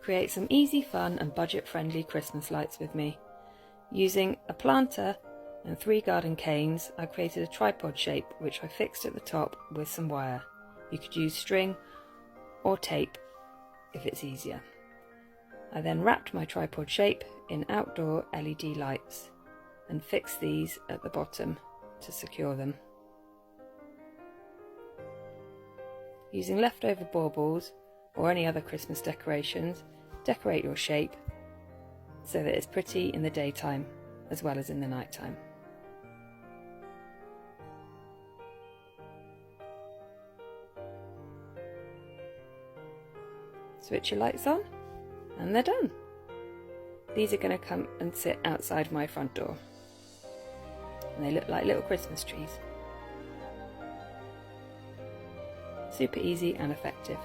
create some easy, fun and budget-friendly Christmas lights with me. Using a planter and 3 garden canes, I created a tripod shape which I fixed at the top with some wire. You could use string or tape if it's easier. I then wrapped my tripod shape in outdoor LED lights and fixed these at the bottom to secure them. Using leftover baubles or any other Christmas decorations, decorate your shape so that it's pretty in the daytime as well as in the nighttime. Switch your lights on and they're done. These are going to come and sit outside my front door and they look like little Christmas trees. Super easy and effective.